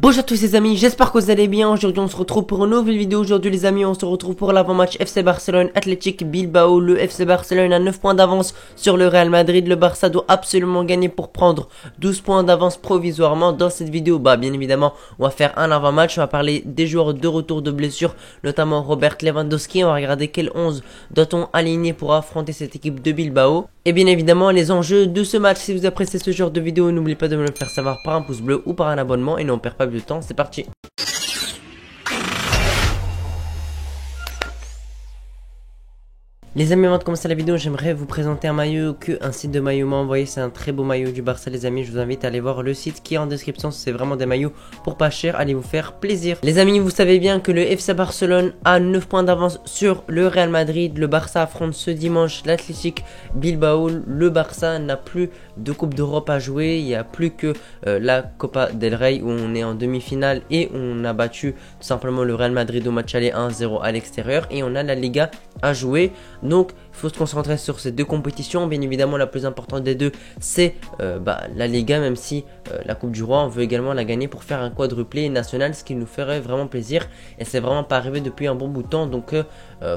Bonjour à tous les amis, j'espère que vous allez bien. Aujourd'hui on se retrouve pour une nouvelle vidéo. Aujourd'hui les amis, on se retrouve pour l'avant-match FC Barcelone Athletic Bilbao. Le FC Barcelone a 9 points d'avance sur le Real Madrid. Le Barça doit absolument gagner pour prendre 12 points d'avance provisoirement. Dans cette vidéo, bien évidemment, on va faire un avant-match. On va parler des joueurs de retour de blessure, notamment Robert Lewandowski. On va regarder quel 11 doit-on aligner pour affronter cette équipe de Bilbao. Et bien évidemment les enjeux de ce match. Si vous appréciez ce genre de vidéo, n'oubliez pas de me le faire savoir par un pouce bleu ou par un abonnement. Et non, on perd pas plus de temps, c'est parti. Les amis, avant de commencer la vidéo, j'aimerais vous présenter un maillot qu'un site de maillot m'a envoyé. C'est un très beau maillot du Barça les amis. Je vous invite à aller voir le site qui est en description. C'est vraiment des maillots pour pas cher. Allez vous faire plaisir. Les amis, vous savez bien que le FC Barcelone a 9 points d'avance sur le Real Madrid. Le Barça affronte ce dimanche l'Athletic Bilbao. Le Barça n'a plus de Coupe d'Europe à jouer. Il n'y a plus que la Copa del Rey où on est en demi-finale et on a battu tout simplement le Real Madrid au match aller 1-0 à l'extérieur. Et on a la Liga à jouer. Donc il faut se concentrer sur ces deux compétitions. Bien évidemment la plus importante des deux c'est la Liga, même si la Coupe du Roi on veut également la gagner pour faire un quadruplé national, ce qui nous ferait vraiment plaisir. Et c'est vraiment pas arrivé depuis un bon bout de temps. Donc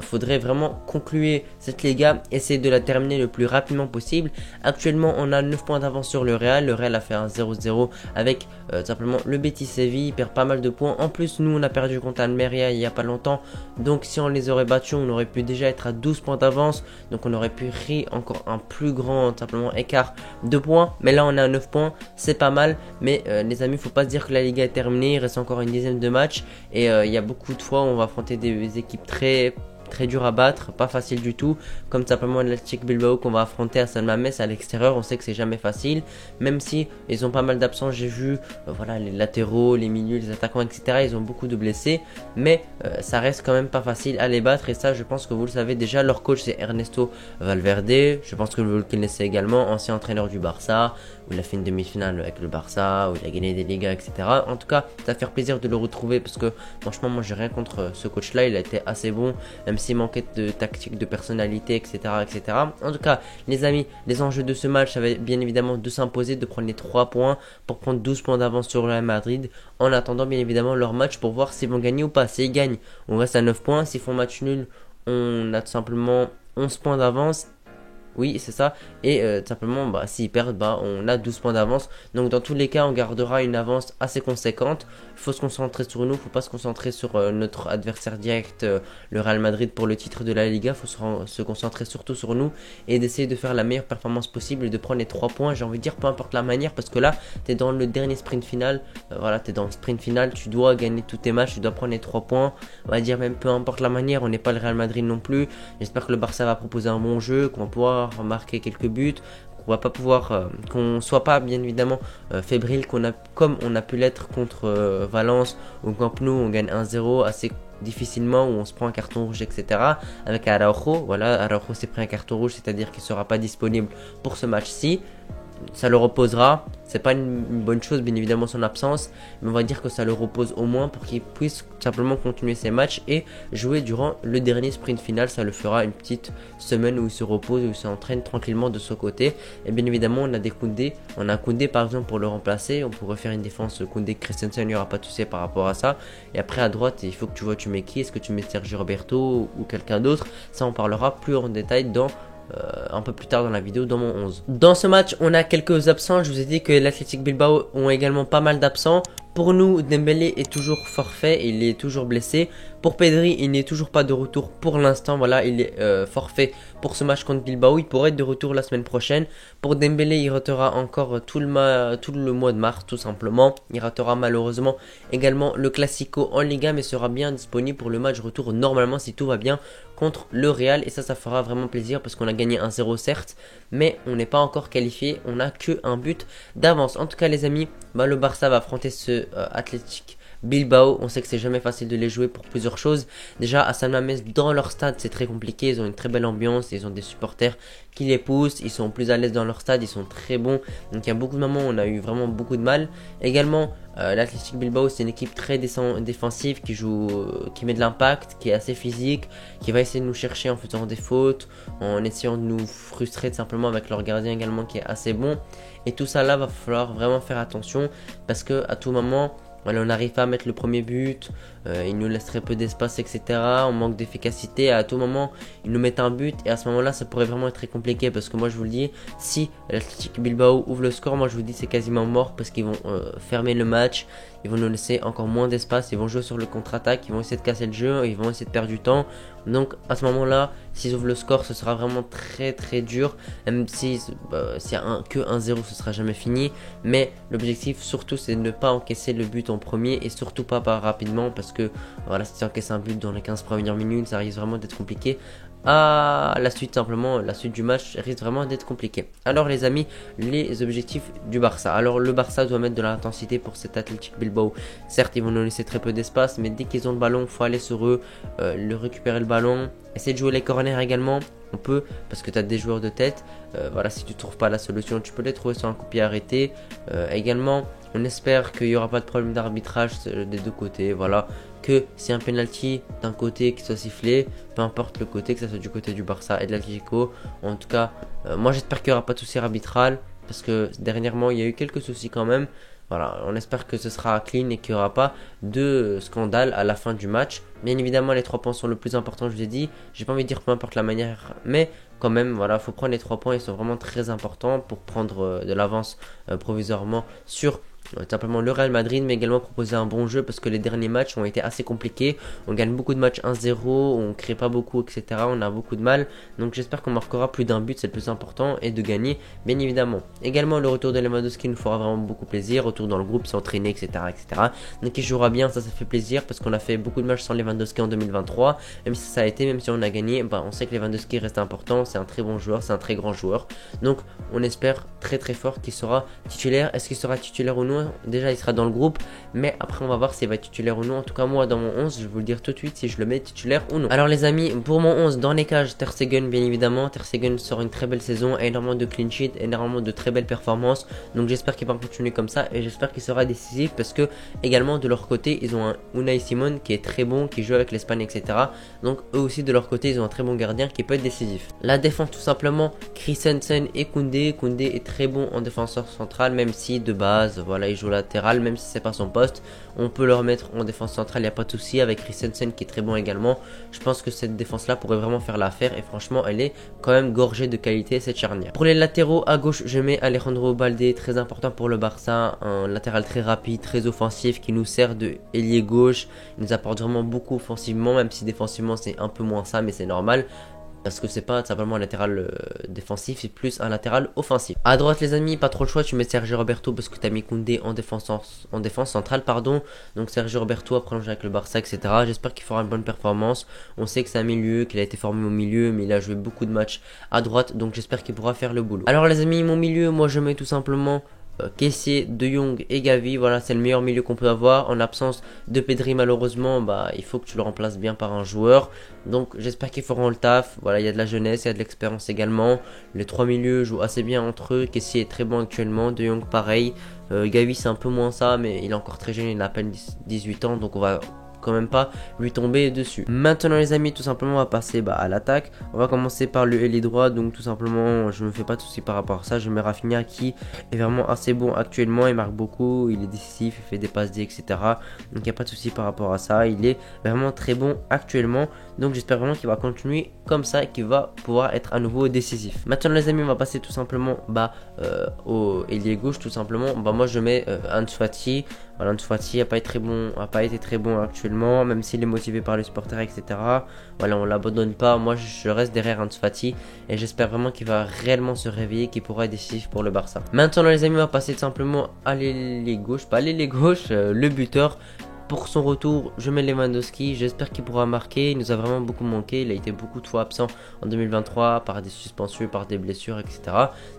faudrait vraiment conclure cette Liga, essayer de la terminer le plus rapidement possible. Actuellement on a 9 points d'avance sur le Real. Le Real a fait un 0-0 avec simplement le Betis Séville. Il perd pas mal de points. En plus nous on a perdu contre Almeria il y a pas longtemps. Donc si on les aurait battus on aurait pu déjà être à 12 points d'avance. Donc on aurait pu créer encore un plus grand simplement écart de points. Mais là on est à 9 points, c'est pas mal. Mais les amis, faut pas se dire que la Liga est terminée. Il reste encore une dizaine de matchs. Et il y a beaucoup de fois où on va affronter des équipes très dur à battre, pas facile du tout, comme simplement l'Athletic Bilbao qu'on va affronter à San Mamés à l'extérieur. On sait que c'est jamais facile, même si ils ont pas mal d'absents. J'ai vu voilà, les latéraux, les milieux, les attaquants, etc. Ils ont beaucoup de blessés, mais ça reste quand même pas facile à les battre. Et ça, je pense que vous le savez déjà. Leur coach c'est Ernesto Valverde. Je pense que vous le connaissez également, ancien entraîneur du Barça, où il a fait une demi-finale avec le Barça, où il a gagné des Ligas, etc. En tout cas, ça fait plaisir de le retrouver parce que franchement, moi j'ai rien contre ce coach-là. Il a été assez bon, même s'il manquait de tactique, de personnalité, etc., etc. En tout cas, les amis, les enjeux de ce match, ça va bien évidemment de s'imposer, de prendre les 3 points pour prendre 12 points d'avance sur le Real Madrid. En attendant, bien évidemment, leur match pour voir s'ils vont gagner ou pas. S'ils gagnent, on reste à 9 points. S'ils font match nul, on a tout simplement 11 points d'avance. Oui, c'est ça. Et tout simplement, s'ils perdent, on a 12 points d'avance. Donc dans tous les cas, on gardera une avance assez conséquente. Il faut se concentrer sur nous. Il ne faut pas se concentrer sur notre adversaire direct, le Real Madrid, pour le titre de la Liga. Il faut se concentrer surtout sur nous et d'essayer de faire la meilleure performance possible et de prendre les 3 points. J'ai envie de dire, peu importe la manière, parce que là, tu es dans le dernier sprint final. Voilà, tu es dans le sprint final. Tu dois gagner tous tes matchs. Tu dois prendre les 3 points. On va dire même peu importe la manière. On n'est pas le Real Madrid non plus. J'espère que le Barça va proposer un bon jeu, qu'on va pouvoir marquer quelques buts, qu'on va pas pouvoir, qu'on soit pas bien évidemment fébrile, comme on a pu l'être contre Valence au Camp Nou. On gagne 1-0 assez difficilement, où on se prend un carton rouge, etc. Avec Araujo. Voilà, Araujo s'est pris un carton rouge, c'est-à-dire qu'il sera pas disponible pour ce match-ci. Ça le reposera. C'est pas une bonne chose bien évidemment son absence, mais on va dire que ça le repose au moins pour qu'il puisse simplement continuer ses matchs et jouer durant le dernier sprint final. Ça le fera une petite semaine où il se repose, où il s'entraîne tranquillement de son côté. Et bien évidemment on a des Koundé, on a Koundé par exemple pour le remplacer. On pourrait faire une défense Koundé Christensen, il n'y aura pas de souci par rapport à ça. Et après à droite il faut que tu vois tu mets qui. Est-ce que tu mets Sergio Roberto ou quelqu'un d'autre? Ça on parlera plus en détail dans un peu plus tard dans la vidéo, dans mon 11. Dans ce match on a quelques absents. Je vous ai dit que l'Athletic Bilbao ont également pas mal d'absents. Pour nous, Dembélé est toujours forfait, il est toujours blessé. Pour Pedri, il n'est toujours pas de retour pour l'instant. Voilà, il est forfait pour ce match contre Bilbao. Il pourrait être de retour la semaine prochaine. Pour Dembélé, il ratera encore tout le mois de mars, tout simplement. Il ratera malheureusement également le Classico en Liga, mais sera bien disponible pour le match retour normalement si tout va bien contre le Real. Et ça fera vraiment plaisir parce qu'on a gagné 1-0 certes, mais on n'est pas encore qualifié. On n'a qu'un but d'avance. En tout cas, les amis, le Barça va affronter ce Athletic Bilbao. On sait que c'est jamais facile de les jouer pour plusieurs choses. Déjà à San Mamés, dans leur stade c'est très compliqué. Ils ont une très belle ambiance, ils ont des supporters qui les poussent, ils sont plus à l'aise dans leur stade, ils sont très bons. Donc il y a beaucoup de moments où on a eu vraiment beaucoup de mal. Également l'Athletic Bilbao c'est une équipe très défensive qui joue, qui met de l'impact, qui est assez physique, qui va essayer de nous chercher en faisant des fautes, en essayant de nous frustrer tout simplement, avec leur gardien également qui est assez bon. Et tout ça là va falloir vraiment faire attention parce que à tout moment Voilà, on n'arrive pas à mettre le premier but, il nous laisse très peu d'espace, etc. On manque d'efficacité. À tout moment, ils nous mettent un but et à ce moment-là, ça pourrait vraiment être très compliqué parce que moi, je vous le dis, si l'Athletic Bilbao ouvre le score, moi je vous dis c'est quasiment mort parce qu'ils vont fermer le match, ils vont nous laisser encore moins d'espace, ils vont jouer sur le contre-attaque, ils vont essayer de casser le jeu, ils vont essayer de perdre du temps. Donc à ce moment-là, s'ils ouvrent le score, ce sera vraiment très très dur. Même si s'il y a que 1-0, ce sera jamais fini. Mais l'objectif surtout, c'est de ne pas encaisser le but en premier et surtout pas rapidement parce que voilà, si tu encaisses un but dans les 15 premières minutes, ça risque vraiment d'être compliqué. La suite simplement, la suite du match risque vraiment d'être compliqué. Alors les amis, les objectifs du Barça. Alors le Barça doit mettre de l'intensité pour cet Athletic Bilbao. Certes, ils vont nous laisser très peu d'espace, mais dès qu'ils ont le ballon, il faut aller sur eux, récupérer le ballon, essayer de jouer les corners également. On peut, parce que tu as des joueurs de tête. Voilà, si tu trouves pas la solution, tu peux les trouver sur un coup de pied arrêté. Également, on espère qu'il n'y aura pas de problème d'arbitrage des deux côtés. Voilà, que c'est un penalty d'un côté qui soit sifflé, peu importe le côté, que ce soit du côté du Barça et de l'Atlético. En tout cas, moi j'espère qu'il n'y aura pas de souci arbitral parce que dernièrement il y a eu quelques soucis quand même. Voilà, on espère que ce sera clean et qu'il n'y aura pas de scandale à la fin du match. Bien évidemment, les 3 points sont le plus important, je vous ai dit. J'ai pas envie de dire peu importe la manière, mais quand même, voilà, faut prendre les 3 points. Ils sont vraiment très importants pour prendre de l'avance provisoirement sur simplement le Real Madrid, mais également proposer un bon jeu parce que les derniers matchs ont été assez compliqués. On gagne beaucoup de matchs 1-0, on crée pas beaucoup, etc. On a beaucoup de mal. Donc j'espère qu'on marquera plus d'un but, c'est le plus important, et de gagner, bien évidemment. Également, le retour de Lewandowski nous fera vraiment beaucoup plaisir. Retour dans le groupe, s'entraîner, etc., etc. Donc il jouera bien, ça fait plaisir parce qu'on a fait beaucoup de matchs sans Lewandowski en 2023. Même si ça a été, même si on a gagné, on sait que Lewandowski reste important. C'est un très bon joueur, c'est un très grand joueur. Donc on espère très très fort qu'il sera titulaire. Est-ce qu'il sera titulaire ou non? Déjà il sera dans le groupe, mais après on va voir s'il va être titulaire ou non. En tout cas moi dans mon 11, je vais vous le dire tout de suite si je le mets titulaire ou non. Alors les amis, pour mon 11 dans les cages, Ter Stegen bien évidemment. Ter Stegen sort une très belle saison, énormément de clean sheet, énormément de très belles performances. Donc j'espère qu'il va continuer comme ça et j'espère qu'il sera décisif parce que également de leur côté ils ont un Unai Simon qui est très bon, qui joue avec l'Espagne, etc. Donc eux aussi de leur côté ils ont un très bon gardien qui peut être décisif. La défense tout simplement, Christensen et Koundé. Koundé est très bon en défenseur central, même si de base voilà il joue latéral, même si c'est pas son poste, on peut le remettre en défense centrale, il n'y a pas de souci. Avec Christensen qui est très bon également, je pense que cette défense là pourrait vraiment faire l'affaire et franchement elle est quand même gorgée de qualité cette charnière. Pour les latéraux, à gauche je mets Alejandro Balde, très important pour le Barça, un latéral très rapide, très offensif qui nous sert de ailier gauche, il nous apporte vraiment beaucoup offensivement, même si défensivement c'est un peu moins ça, mais c'est normal. Parce que c'est pas simplement un latéral défensif, c'est plus un latéral offensif. À droite les amis, pas trop le choix, tu mets Sergio Roberto parce que tu as mis Koundé en défense centrale, pardon. Donc Sergio Roberto a prolongé avec le Barça, etc. J'espère qu'il fera une bonne performance. On sait que c'est un milieu, qu'il a été formé au milieu, mais il a joué beaucoup de matchs à droite, donc j'espère qu'il pourra faire le boulot. Alors les amis, mon milieu, moi je mets tout simplement Kessié, De Jong et Gavi, voilà c'est le meilleur milieu qu'on peut avoir. En absence de Pedri malheureusement, il faut que tu le remplaces bien par un joueur. Donc j'espère qu'ils feront le taf. Voilà, il y a de la jeunesse, il y a de l'expérience également. Les 3 milieux jouent assez bien entre eux. Kessié est très bon actuellement, De Jong pareil. Gavi c'est un peu moins ça, mais il est encore très jeune, il a à peine 18 ans, donc on va quand même pas lui tomber dessus. Maintenant les amis, tout simplement on va passer à l'attaque. On va commencer par le ailier droit, donc tout simplement je me fais pas de soucis par rapport à ça. Je mets Rafinha qui est vraiment assez bon actuellement, il marque beaucoup, il est décisif, il fait des passes D, etc. Donc il n'y a pas de soucis par rapport à ça, il est vraiment très bon actuellement. Donc j'espère vraiment qu'il va continuer comme ça et qu'il va pouvoir être à nouveau décisif. Maintenant les amis, on va passer tout simplement au ailier gauche tout simplement. Moi je mets Ansu Fati. Voilà, Ansu Fati n'a pas été très bon actuellement, même s'il est motivé par les supporters, etc. Voilà, on l'abandonne pas. Moi je reste derrière Ansu Fati et j'espère vraiment qu'il va réellement se réveiller, qu'il pourra être décisif pour le Barça. Maintenant les amis, on va passer tout simplement à l'ailier gauche, le buteur. Pour son retour, je mets Lewandowski, j'espère qu'il pourra marquer, il nous a vraiment beaucoup manqué, il a été beaucoup de fois absent en 2023 par des suspensions, par des blessures, etc.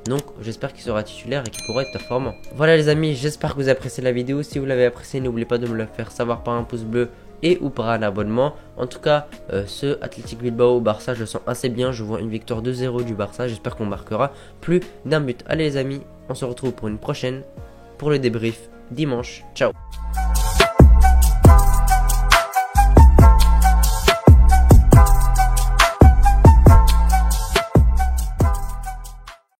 Donc j'espère qu'il sera titulaire et qu'il pourra être performant. Voilà les amis, j'espère que vous avez apprécié la vidéo. Si vous l'avez apprécié, n'oubliez pas de me le faire savoir par un pouce bleu et ou par un abonnement. En tout cas, ce Athletic Bilbao Barça, je le sens assez bien, je vois une victoire 2-0 du Barça, j'espère qu'on marquera plus d'un but. Allez les amis, on se retrouve pour une prochaine, pour le débrief dimanche. Ciao.